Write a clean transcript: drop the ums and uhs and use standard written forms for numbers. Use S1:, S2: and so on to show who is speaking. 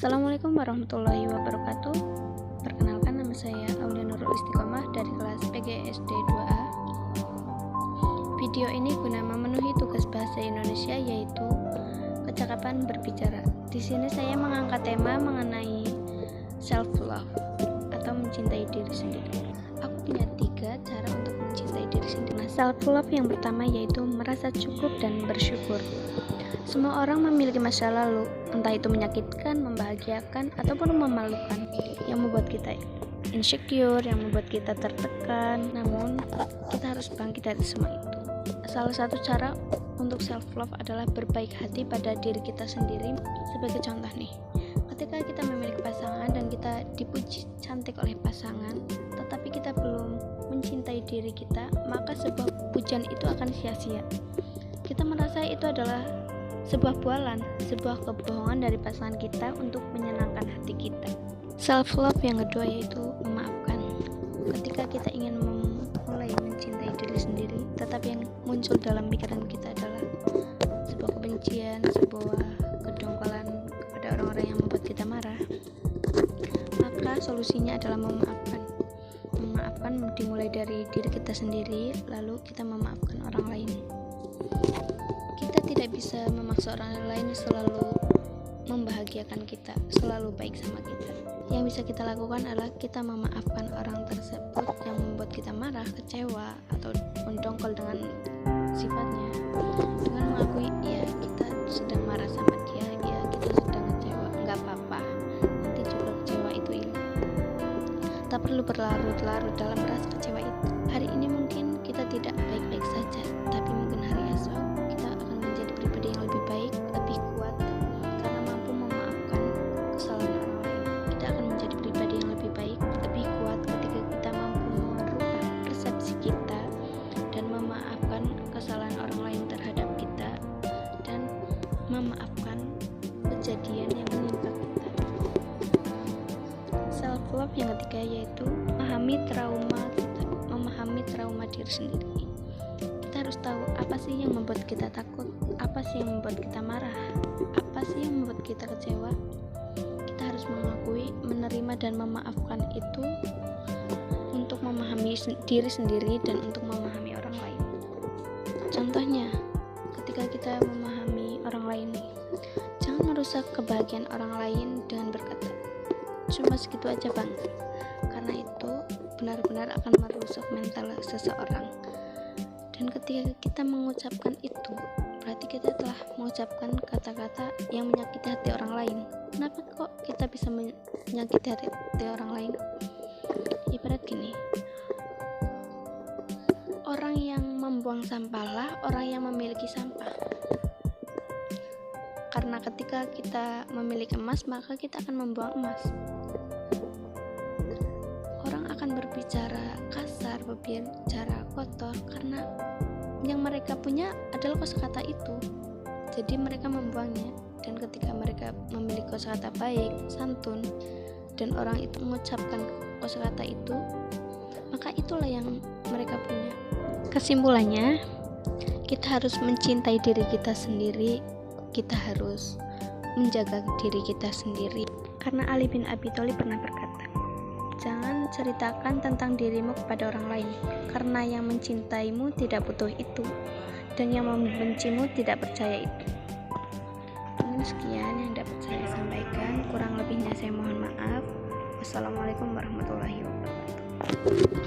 S1: Assalamualaikum warahmatullahi wabarakatuh. Perkenalkan, nama saya Aulia Nurul Istiqomah dari kelas PGSD 2A. Video ini guna memenuhi tugas bahasa Indonesia, yaitu kecakapan berbicara. Di sini saya mengangkat tema mengenai self love atau mencintai diri sendiri. Aku punya 3 cara untuk mencintai diri sendiri. Self love yang pertama yaitu merasa cukup dan bersyukur. Semua orang memiliki masa lalu, entah itu menyakitkan, membahagiakan, ataupun memalukan, yang membuat kita insecure, yang membuat kita tertekan. Namun, kita harus bangkit dari semua itu. Salah satu cara untuk self love adalah berbaik hati pada diri kita sendiri. Sebagai contoh nih, ketika kita memiliki pasangan dan kita dipuji cantik oleh pasangan, tetapi kita belum mencintai diri kita, maka sebuah pujian itu akan sia-sia. Kita merasa itu adalah sebuah bualan, sebuah kebohongan dari pasangan kita untuk menyenangkan hati kita. Self love yang kedua yaitu memaafkan. Ketika kita ingin mulai mencintai diri sendiri, tetapi yang muncul dalam pikiran kita adalah sebuah kebencian, sebuah kedongkolan kepada orang-orang yang membuat kita marah, maka solusinya adalah memaafkan. Memaafkan dimulai dari diri kita sendiri, lalu kita memaafkan orang lain. Kita tidak bisa memaksa orang lain selalu membahagiakan kita, selalu baik sama kita. Yang bisa kita lakukan adalah kita memaafkan orang tersebut yang membuat kita marah, kecewa, atau mendongkol dengan sifatnya, dengan mengakui ya kita sedang marah sama dia, ya kita sedang kecewa, nggak apa-apa, nanti juga kecewa itu hilang. Tak perlu berlarut-larut dalam rasa kecewa itu. Hari ini mungkin kita tidak baik-baik saja, tapi mungkin hari esok kita akan menjadi pribadi yang lebih baik, lebih kuat, karena mampu memaafkan kesalahan orang lain. Kita akan menjadi pribadi yang lebih baik, lebih kuat ketika kita mampu merubah persepsi kita dan memaafkan kesalahan orang lain terhadap kita dan memaafkan kejadian yang menimpa kita. Self love yang ketiga yaitu memahami trauma diri sendiri. Kita harus tahu apa sih yang membuat kita takut, apa sih yang membuat kita marah, apa sih yang membuat kita kecewa. Kita harus mengakui, menerima dan memaafkan itu untuk memahami diri sendiri dan untuk memahami orang lain. Contohnya, ketika kita memahami orang lain, jangan merusak kebahagiaan orang lain dengan berkata, cuma segitu aja bang, karena itu benar-benar akan merusak mental seseorang. Dan ketika kita mengucapkan itu, berarti kita telah mengucapkan kata-kata yang menyakiti hati orang lain. Kenapa kok kita bisa menyakiti hati orang lain? Ibarat gini, orang yang membuang sampahlah orang yang memiliki sampah. Karena ketika kita memiliki emas, maka kita akan membuang emas. Orang akan berbicara kasar, berbicara kotor karena yang mereka punya adalah kosakata itu. Jadi mereka membuangnya. Dan ketika mereka memiliki kosakata baik, santun, dan orang itu mengucapkan kosakata itu, maka itulah yang mereka punya. Kesimpulannya, kita harus mencintai diri kita sendiri. Kita harus menjaga diri kita sendiri. Karena Ali bin Abi Thalib pernah berkata, jangan ceritakan tentang dirimu kepada orang lain, karena yang mencintaimu tidak butuh itu, dan yang membencimu tidak percaya itu. Mungkin sekian yang dapat saya sampaikan, kurang lebihnya saya mohon maaf. Wassalamualaikum warahmatullahi wabarakatuh.